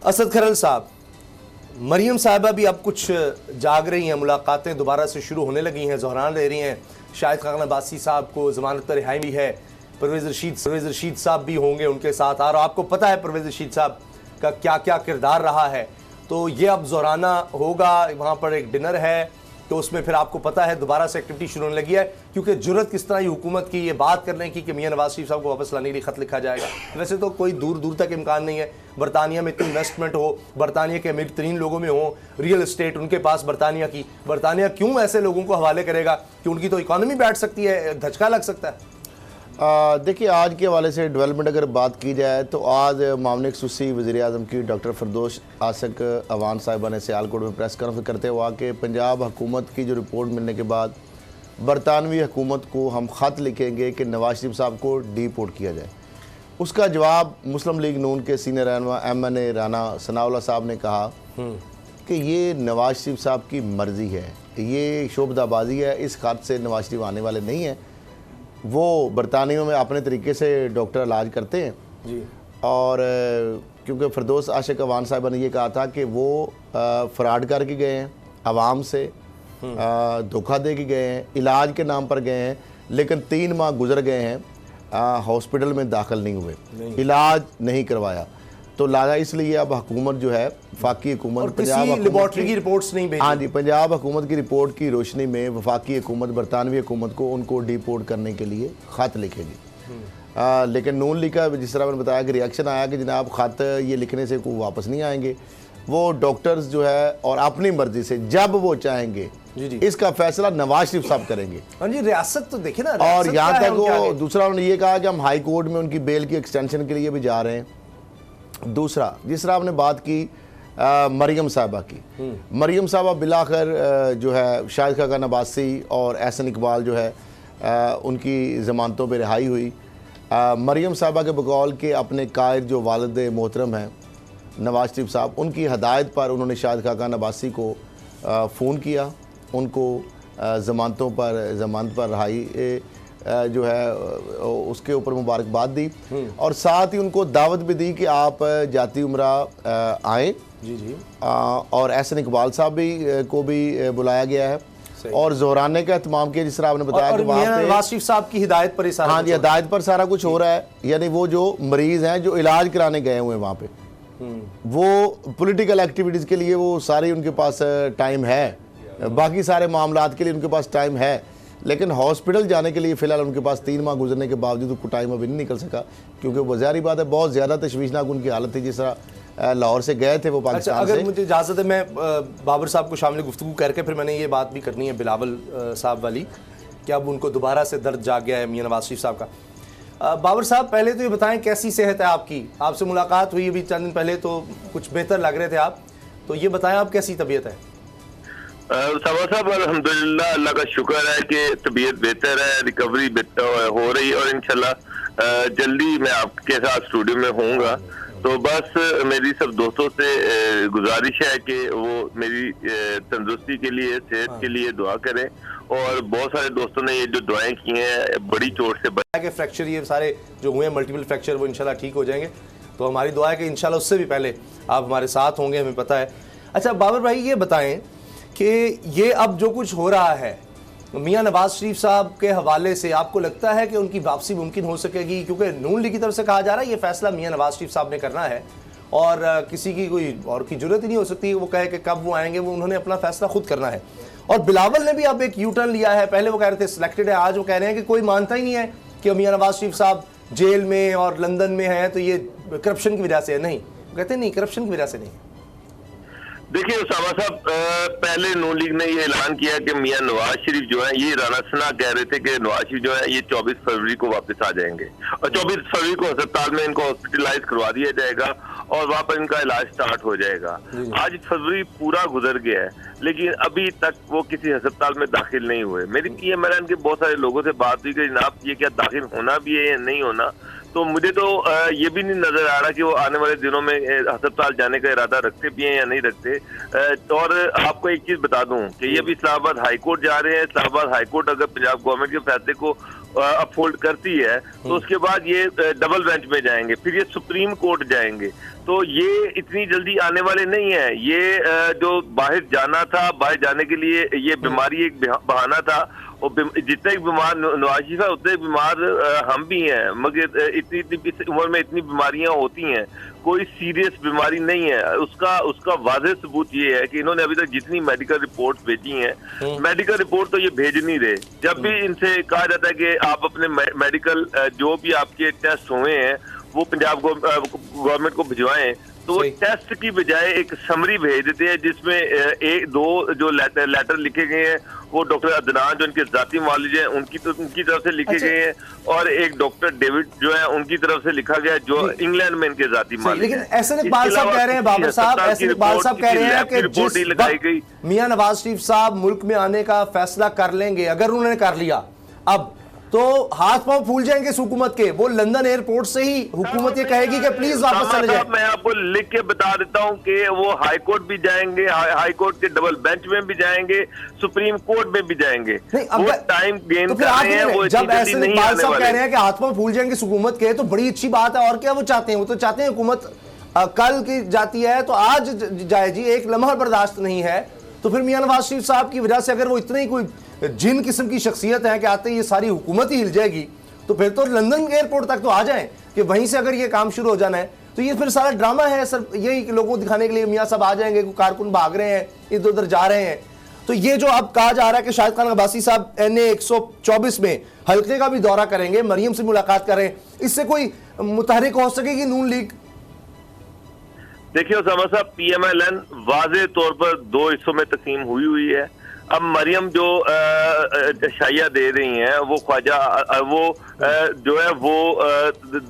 असद खरल साहब, मरियम साहिबा भी अब कुछ जाग रही हैं, मुलाकातें दोबारा से शुरू होने लगी हैं, ज़ोहरान ले रही हैं। शाहिद खान अब्बासी साहब को ज़मानत पर रिहाई भी है, परवेज़ रशीद साहब भी होंगे उनके साथ। और आपको पता है परवेज़ रशीद साहब का क्या क्या किरदार रहा है, तो ये अब ज़ोहराना होगा। वहाँ पर एक डिनर है, तो उसमें फिर आपको पता है दोबारा से एक्टिविटी शुरू होने लगी है, क्योंकि जुर्रत किस तरह की हुकूमत की ये बात करने की कि मियां नवाज शरीफ साहब को वापस लाने के लिए ख़त लिखा जाएगा। वैसे तो कोई दूर दूर तक इम्कान नहीं है। बरतानिया में इतनी इन्वेस्टमेंट हो, बरतानिया के अमीर तरीन लोगों में हो रियल इस्टेट उनके पास बरतानिया की, बरतानिया क्यों ऐसे लोगों को हवाले करेगा कि उनकी तो इकॉनमी बैठ सकती है, धचका लग सकता है। देखिए, आज के हवाले से डेवलपमेंट अगर बात की जाए तो आज मामले खसूसी वज़ीर-ए-आज़म की डॉक्टर फिरदौस आसिक अवान साहिबा ने सियालकोट में प्रेस कॉन्फ्रेंस करते हुआ कि पंजाब हुकूमत की जो रिपोर्ट मिलने के बाद बरतानवी हुकूमत को हम ख़त लिखेंगे कि नवाज शरीफ साहब को डिपोर्ट किया जाए। उसका जवाब मुस्लिम लीग नून के सीनियर रहनुमा MNA राना सनाउल्लाह साहब ने कहा कि ये नवाज शरीफ साहब की मर्ज़ी है, ये शोबदाबाजी है, इस ख़त से नवाज शरीफ आने वाले नहीं हैं। वो बरतानिया में अपने तरीके से डॉक्टर इलाज करते हैं जी। और क्योंकि फिरदौस आशिक अवान साहिबा ने ये कहा था कि वो फ्रॉड करके गए हैं, आवाम से धोखा दे के गए हैं, इलाज के नाम पर गए हैं, लेकिन 3 माह गुजर गए हैं, हॉस्पिटल में दाखिल नहीं हुए, इलाज नहीं करवाया। तो लागा इसलिए अब हुकूमत जो है वफाकी हुकूमत पंजाब लेबॉर्ट्री की रिपोर्ट्स नहीं भेजी। हाँ जी, पंजाब हुकूमत की रिपोर्ट की रोशनी में वफाकी हुकूमत बरतानवी हुकूमत को उनको डिपोर्ट करने के लिए ख़त लिखेगी। लेकिन नून लीग का जिस तरह मैंने बताया कि रिएक्शन आया कि जनाब ख़त ये लिखने से कोई वापस नहीं आएंगे, वो डॉक्टर्स जो है और अपनी मर्जी से जब वो चाहेंगे जी। इसका फैसला नवाज शरीफ साहब करेंगे। हाँ जी, रियासत तो देखे ना, और यहाँ तक वो दूसरा उन्होंने ये कहा कि हम हाई कोर्ट में उनकी बेल की एक्सटेंशन के लिए भी जा रहे हैं। दूसरा, जिस तरह आपने बात की मरियम साहिबा की, मरियम साहिबा बिलाखिर जो है शाहिद खान अब्बासी और एहसन इकबाल जो है उनकी ज़मानतों पे रिहाई हुई। मरियम साहिबा के बकौल के अपने कायद जो वालिद मोहतरम हैं नवाज शरीफ साहब, उनकी हदायत पर उन्होंने शाहिद खान अब्बासी को फ़ोन किया, उनको ज़मानत पर रिहाई जो है उसके ऊपर मुबारकबाद दी और साथ ही उनको दावत भी दी कि आप जाती उम्रा आए जी। और एहसन इकबाल साहब को भी बुलाया गया है और ज़ोहराने का एहतमाम किया, जिस तरह आपने बताया कि वहाँ पे नवाज शरीफ साहब की हिदायत पर हाँ जी, हिदायत पर सारा कुछ हो रहा है। यानी वो जो मरीज़ हैं जो इलाज कराने गए हुए हैं वहाँ पे, वो पॉलिटिकल एक्टिविटीज़ के लिए वो सारी उनके पास टाइम है, बाकी सारे मामलात के लिए उनके पास टाइम है, लेकिन हॉस्पिटल जाने के लिए फ़िलहाल उनके पास 3 माह गुजरने के बावजूद को टाइम अभी नहीं निकल सका, क्योंकि वो ज़ाहिर बात है बहुत ज़्यादा तशवीशनाक उनकी हालत थी। जिस तरह लाहौर से गए थे वो पाकिस्तान अगर से। मुझे इजाज़त है, मैं बाबर साहब को शामिल गुफ्तगू करके फिर मैंने ये बात भी करनी है बिलावल साहब वाली कि अब उनको दोबारा से दर्द जाग गया है मियां नवाज शरीफ साहब का। बाबर साहब, पहले तो ये बताएं कैसी सेहत है आपकी? आपसे मुलाकात हुई अभी चंद दिन पहले, तो कुछ बेहतर लग रहे थे आप, तो ये बताएं आप कैसी तबीयत है? साहब अल्हम्दुलिल्लाह, अल्लाह का शुक्र है कि तबीयत बेहतर है, रिकवरी हो रही है और इंशाल्लाह जल्दी मैं आपके साथ स्टूडियो में होऊंगा। तो बस मेरी सब दोस्तों से गुजारिश है कि वो मेरी तंदुरुस्ती के लिए, सेहत के लिए दुआ करें। और बहुत सारे दोस्तों ने ये जो दुआएं की हैं बड़ी चोट से बचा के फ्रैक्चर ये सारे जो हुए हैं मल्टीपल फ्रैक्चर, वो इंशाल्लाह ठीक हो जाएंगे। तो हमारी दुआ है कि इंशाल्लाह उससे भी पहले आप हमारे साथ होंगे, हमें पता है। अच्छा बाबर भाई, ये बताएं कि ये अब जो कुछ हो रहा है मियां नवाज शरीफ साहब के हवाले से, आपको लगता है कि उनकी वापसी मुमकिन हो सकेगी? क्योंकि नून लीग की तरफ से कहा जा रहा है ये फैसला मियां नवाज शरीफ साहब ने करना है और किसी की कोई और की जरूरत ही नहीं हो सकती वो कहे कि कब वो आएंगे, वो उन्होंने अपना फैसला खुद करना है। और बिलावल ने भी अब एक यू टर्न लिया है, पहले वो कह रहे थे सिलेक्टेड है, आज वो कह रहे हैं कि कोई मानता ही नहीं है कि मियां नवाज शरीफ साहब जेल में और लंदन में हैं तो ये करप्शन की वजह से है। नहीं, कहते नहीं, करप्शन की वजह से नहीं। देखिए उसामा साहब, पहले नून लीग ने ये ऐलान किया कि मियां नवाज शरीफ जो है, ये राना सना कह रहे थे कि नवाज शरीफ जो है ये 24 फरवरी को वापस आ जाएंगे और 24 फरवरी को अस्पताल में इनको हॉस्पिटलाइज करवा दिया जाएगा और वहां पर इनका इलाज स्टार्ट हो जाएगा। आज फरवरी पूरा गुजर गया है, लेकिन अभी तक वो किसी अस्पताल में दाखिल नहीं हुए। मेरी PMLN के बहुत सारे लोगों से बात हुई कि जनाब ये क्या दाखिल होना भी है या नहीं होना, तो मुझे तो ये भी नहीं नजर आ रहा कि वो आने वाले दिनों में अस्पताल जाने का इरादा रखते भी हैं या नहीं रखते। और आपको एक चीज बता दूं कि ये भी इस्लामाबाद हाई कोर्ट जा रहे हैं। इस्लामाबाद हाई कोर्ट अगर पंजाब गवर्नमेंट के फैसले को अपहोल्ड करती है तो उसके बाद ये डबल बेंच में जाएंगे, फिर ये सुप्रीम कोर्ट जाएंगे। तो ये इतनी जल्दी आने वाले नहीं है। ये जो बाहर जाना था, बाहर जाने के लिए ये बीमारी एक बहाना था, और जितने बीमार नवाज शरीफ है उतने बीमार हम भी हैं, मगर इतनी उम्र में इतनी बीमारियां होती हैं, कोई सीरियस बीमारी नहीं है। उसका वाज़ेह सबूत ये है कि इन्होंने अभी तक जितनी मेडिकल रिपोर्ट भेजी हैं, मेडिकल रिपोर्ट तो ये भेज नहीं रहे। जब भी इनसे कहा जाता है कि आप अपने मेडिकल जो भी आपके टेस्ट हुए हैं वो पंजाब गवर्नमेंट को भिजवाएं, तो वो टेस्ट की बजाय एक समरी भेज देते हैं जिसमें एक दो जो लेटर लिखे गए हैं वो डॉक्टर अदनान जो उनके जाती मालिज हैं उनकी तरफ से लिखे गए हैं, और एक डॉक्टर डेविड जो है उनकी तरफ से लिखा गया जो इंग्लैंड में इनके जाती मालिज। लेकिन एहसन इकबाल साहब कह रहे हैं, बाबर साहब एहसन इकबाल साहब कह रहे हैं कि जिस वक्त मियां नवाज शरीफ साहब मुल्क में आने का फैसला कर लेंगे, अगर उन्होंने कर लिया अब, तो हाथ पांव फूल जाएंगे इस हुकूमत के। वो लंदन एयरपोर्ट से ही हुकूमत ये कहेगी कि प्लीज वापस चले जाए। मैं आपको लिख के बता देता हूं कि वो हाई कोर्ट भी जाएंगे, हाई कोर्ट के डबल बेंच में भी जाएंगे, सुप्रीम कोर्ट में भी जाएंगे। वो टाइम गेन तो कर रहे हैं। वो जब ऐसे इकबाल साहब कह रहे हैं कि हाथ पांव फूल जाएंगे इस हुकूमत के, तो बड़ी अच्छी बात है। और क्या वो चाहते हैं? वो तो चाहते हैं हुकूमत कल की जाती है तो आज जाए जी, एक लम्हा बर्दाश्त नहीं है। तो फिर मियां नवाज शरीफ साहब की वजह से अगर वो इतनी कोई जिन किस्म की शख्सियत है कि आते ही ये सारी हुकूमत ही हिल जाएगी, तो फिर तो लंदन एयरपोर्ट तक तो आ जाएं कि वहीं से अगर ये काम शुरू हो जाना है। तो ये फिर सारा ड्रामा है सर, यही लोगों को दिखाने के लिए मियां साहब आ जाएंगे, कारकुन भाग रहे हैं, इधर उधर जा रहे हैं। तो ये जो अब कहा जा रहा है कि शाहिद खान अब्बासी साहब NA 124 में हल्के का भी दौरा करेंगे, मरियम से मुलाकात करें, इससे कोई मुतहरिक हो सकेगी नून लीग? देखिए उसामा साहब, PMLN वाज़ेह तौर पर दो हिस्सों में तकसीम हुई है। अब मरियम जो शाया दे रही हैं वो ख्वाजा जो है वो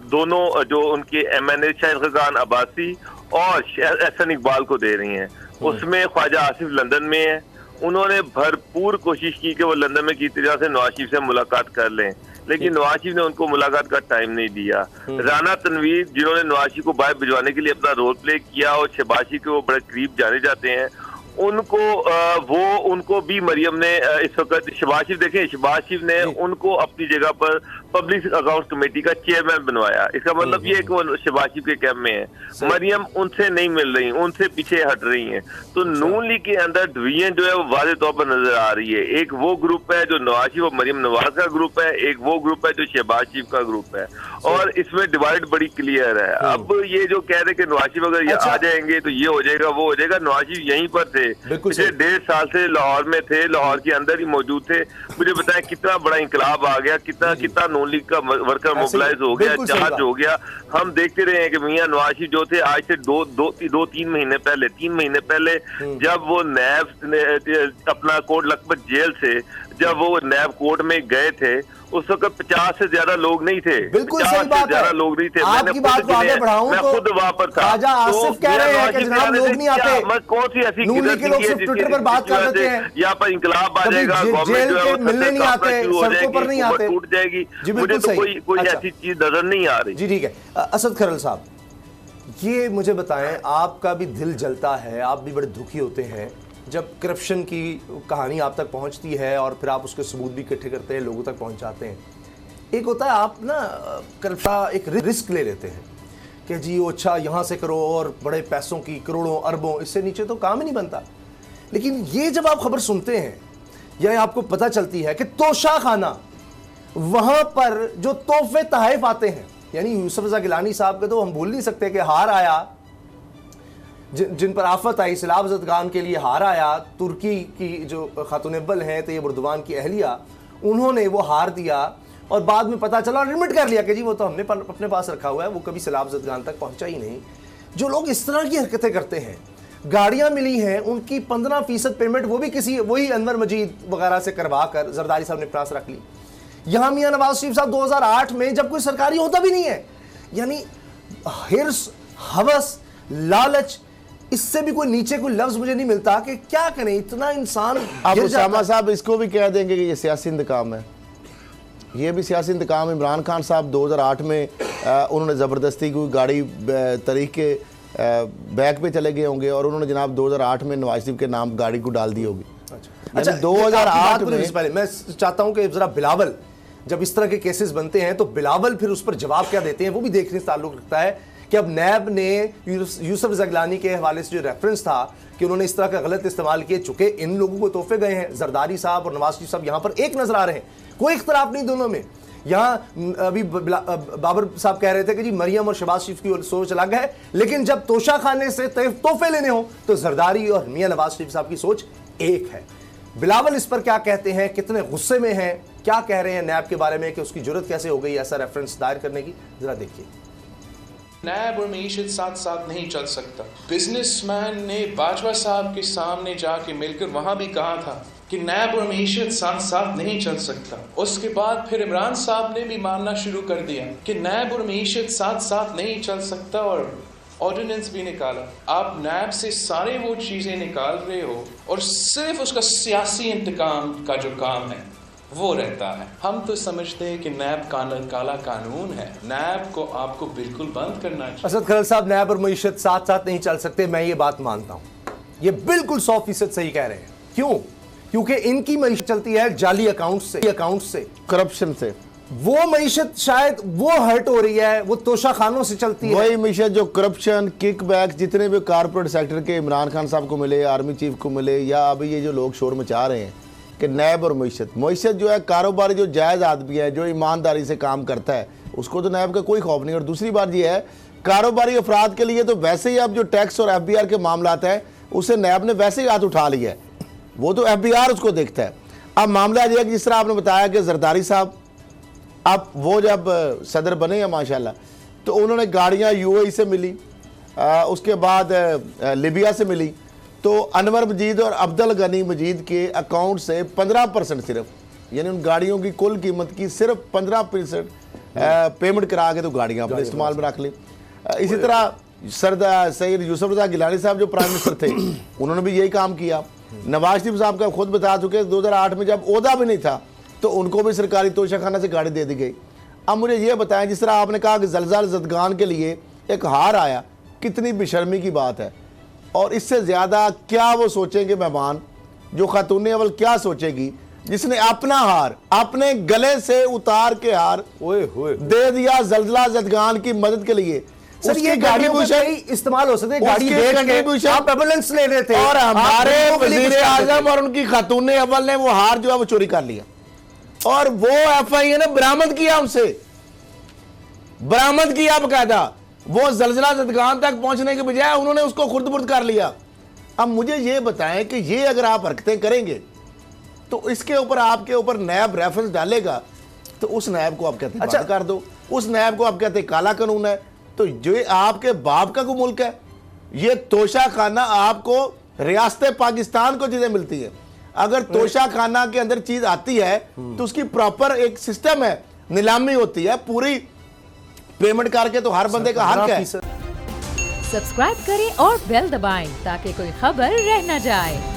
दोनों जो उनके MNA शाहिद खान अब्बासी और एहसन इकबाल को दे रही हैं। उसमें ख्वाजा आसिफ लंदन में है। उन्होंने भरपूर कोशिश की कि वो लंदन में किसी तरह से नवाज शरीफ से मुलाकात कर लें, लेकिन नवाज शरीफ ने उनको मुलाकात का टाइम नहीं दिया। राना तनवीर जिन्होंने नवाज शरीफ को बाहर भिजवाने के लिए अपना रोल प्ले किया और शहबाज शरीफ के वो बड़े करीब जाने जाते हैं, उनको भी मरियम ने इस वक्त शहबाज शरीफ देखें, शहबाज शरीफ ने उनको अपनी जगह पर पब्लिक अकाउंट कमेटी का चेयरमैन बनवाया। इसका मतलब ये है कि वो शहबाज शरीफ के कैंप में है। मरियम उनसे नहीं मिल रही, उनसे पीछे हट रही हैं। तो नून लीग के अंदर डिवीजन जो है वो वाज़ेह तौर पर नजर आ रही है। एक वो ग्रुप है जो नवाज शरीफ और मरियम नवाज का ग्रुप है, एक वो ग्रुप है जो शहबाज शरीफ का ग्रुप है, और इसमें डिवाइड बड़ी क्लियर है। अब ये जो कह रहे कि नवाज शरीफ अगर ये आ जाएंगे तो ये हो जाएगा वो हो जाएगा, नवाज शरीफ यहीं पर थे, पिछले 1.5 साल से लाहौर में थे, लाहौर के अंदर ही मौजूद थे। मुझे बताएं कितना बड़ा इंकलाब आ गया, कितना नून लीग का वर्कर मोबिलाइज हो गया, चार्ज हो गया। हम देखते रहे हैं कि मियां नवाज शरीफ जो थे आज से 3 महीने पहले जब वो नैब अपना कोट लखपत जेल से जब वो नैब कोर्ट में गए थे, उस वक्त 50 से ज्यादा लोग नहीं थे। बिल्कुल सही बात है। लोग नहीं थे। आपकी बात को आगे बढ़ाऊं मैं खुद वहां पर था। ख्वाजा आसिफ कह रहे हैं कि जनाब लोग नहीं आते। कौन सी ऐसी नून लीग के लोग सिर्फ ट्विटर पर बात कर देते हैं, यहाँ पर इंकलाब आ जाएगा, जेल के मिलने नहीं आते, सड़कों पर नहीं आते, टूट जाएगी। मुझे तो कोई ऐसी चीज नजर नहीं आ रही। जी ठीक है। असद खरल साहब, ये मुझे बताएं, आपका भी दिल जलता है, आप भी बड़े दुखी होते हैं जब करप्शन की कहानी आप तक पहुंचती है और फिर आप उसके सबूत भी इकट्ठे करते हैं, लोगों तक पहुंचाते हैं। एक होता है आप ना करप्शन एक रिस्क ले लेते हैं कि जी वो अच्छा यहाँ से करो और बड़े पैसों की करोड़ों अरबों, इससे नीचे तो काम ही नहीं बनता। लेकिन ये जब आप खबर सुनते हैं या आपको पता चलती है कि तोशा खाना वहाँ पर जो तोहफे तहफ़ आते हैं, यानी यूसुफ रज़ा गिलानी साहब के तो हम भूल नहीं सकते कि हार आया, जिन पर आफत आई, सैलाब ज़दगान के लिए हार आया। तुर्की की जो खातून अव्वल हैं तैयब उर्दवान की अहलिया, उन्होंने वो हार दिया और बाद में पता चला, एडमिट कर लिया कि जी वो तो हमने अपने पास रखा हुआ है, वो कभी सैलाब ज़दगान तक पहुंचा ही नहीं। जो लोग इस तरह की हरकतें करते हैं, गाड़ियां मिली हैं उनकी 15% पेमेंट वो भी किसी वही अनवर मजीद वगैरह से करवा कर जरदारी साहब ने पास रख ली। यहाँ मियां नवाज शरीफ साहब 2008 में जब कोई सरकारी होता भी नहीं है, यानी हिर्स, हवस, लालच, इससे भी कोई नीचे कोई लफ्ज मुझे नहीं मिलता कि क्या करें, इतना इंसान। आप उसामा साहब इसको भी कह देंगे कि ये सियासी इंतकाम है, ये भी सियासी इंतकाम। इमरान खान साहब 2008 में उन्होंने ज़बरदस्ती कोई गाड़ी तरीक के बैक पे चले गए होंगे और उन्होंने जनाब 2008 में नवाज शरीफ के नाम गाड़ी को डाल दी होगी। अच्छा 2008 में पहले मैं चाहता हूं कि जरा बिलावल जब इस तरह के केसेस बनते हैं तो बिलावल फिर उस पर जवाब क्या देते हैं वो भी देखने से ताल्लुक रखता है कि अब नैब ने यूसुफ ज़गलानी के हवाले से जो रेफरेंस था कि उन्होंने इस तरह का गलत इस्तेमाल किए, चुके इन लोगों को तोहफे गए हैं, जरदारी साहब और नवाज शरीफ साहब यहाँ पर एक नजर आ रहे हैं, कोई इख्तलाफ नहीं दोनों में। यहाँ अभी बाबर साहब कह रहे थे कि जी मरियम और शहबाज शरीफ की सोच अलग है, लेकिन जब तोशा खाने से तोहफे लेने हो तो जरदारी और मियां नवाज शरीफ साहब की सोच एक है। बिलावल इस पर क्या कहते हैं, कितने गुस्से में हैं, क्या कह रहे हैं नैब के बारे में कि उसकी जरूरत कैसे हो गई ऐसा रेफरेंस दायर करने की, जरा देखिए। नैब और मीशत साथ साथ नहीं चल सकता। बिजनेसमैन ने बाजवा साहब के सामने जाके मिलकर वहां भी कहा था कि नैब और मीशत साथ साथ नहीं चल सकता। उसके बाद फिर इमरान साहब ने भी मानना शुरू कर दिया कि नैब और मीशत साथ साथ नहीं चल सकता और ऑर्डिनेंस भी निकाला। आप नैब से सारे वो चीजें निकाल रहे हो और सिर्फ उसका सियासी इंतकाम का जो काम है वो रहता है। हम तो समझते हैं कि नैब काला कानून है, नैब को आपको बिल्कुल बंद करना चाहिए। असद खलल साहब, नैब और मईशत साथ साथ नहीं चल सकते, मैं ये बात मानता हूं, ये बिल्कुल 100% सही कह रहे हैं। क्यों? क्योंकि इनकी मईशत चलती है जाली अकाउंट से, करप्शन से। वो मईशत शायद वो हर्ट हो रही है, वो तोशा खानों से चलती है। वही मईशत जो करप्शन, किकबैक, जितने भी कारपोरेट सेक्टर के इमरान खान साहब को मिले, आर्मी चीफ को मिले, या अभी ये जो लोग शोर मचा रहे हैं कि नैब और मईशत जो है कारोबारी, जो जायज़ आदमी है, जो ईमानदारी से काम करता है, उसको तो नैब का कोई खौफ नहीं। और दूसरी बात ये है, कारोबारी अफराद के लिए तो वैसे ही अब जो टैक्स और FBR के मामलात हैं उसे नैब ने वैसे ही हाथ उठा लिया है, वो तो FBR उसको देखता है। अब मामला यह है कि जिस तरह आपने बताया कि जरदारी साहब अब वो जब सदर बने हैं माशाल्लाह, तो उन्होंने गाड़ियाँ UAE से मिली, उसके बाद लीबिया से मिली, तो अनवर मजीद और अब्दुल गनी मजीद के अकाउंट से 15% सिर्फ, यानी उन गाड़ियों की कुल कीमत की सिर्फ 15% पेमेंट करा के तो गाड़ियाँ अपने इस्तेमाल में रख ली। इसी तरह सैयद यूसुफ रज़ा गिलानी साहब जो प्राइम मिनिस्टर थे उन्होंने भी यही काम किया। नवाज शरीफ साहब का खुद बता चुके 2008 में जब ओहदा भी नहीं था तो उनको भी सरकारी तोशाखाना से गाड़ी दे दी गई। अब मुझे ये बताएं, जिस तरह आपने कहा कि ज़लज़ल ज़दगान के लिए एक हार आया, कितनी बेशर्मी की बात है। और इससे ज़्यादा क्या वो सोचेंगे मेहमान, जो खातून अवल क्या सोचेगी जिसने अपना हार अपने गले से उतार के हार दे दिया ज़लज़ला ज़दगान की मदद के लिए। सर ये गाड़ी इस्तेमाल हो सकते हैं, गाड़ी बेच के आप एम्बुलेंस ले रहे थे और हमारे वज़ीर आज़म और उनकी खातून अवल ने वो हार जो है वो चोरी कर लिया और वो FIA ने बरामद किया, उनसे बरामद किया बकायदा। वो ज़लज़ला ज़दगान तक पहुंचने के बजाय उन्होंने उसको खुर्द-बुर्द कर लिया। अब मुझे ये बताएं कि ये अगर आप हरकतें करेंगे तो इसके ऊपर आपके ऊपर नैब रेफरेंस डालेगा, तो उस नैब को आप कहते हैं बंद कर दो, उस नैब को आप कहते हैं काला कानून है। तो ये आपके बाप का कोई मुल्क है? ये तोशा खाना आपको रियासत पाकिस्तान को चीजें मिलती है। अगर तोशा खाना के अंदर चीज आती है तो उसकी प्रॉपर एक सिस्टम है, नीलामी होती है, पूरी पेमेंट करके तो हर बंदे का हक है। सब्सक्राइब करें और बेल दबाएं ताकि कोई खबर रह न जाए।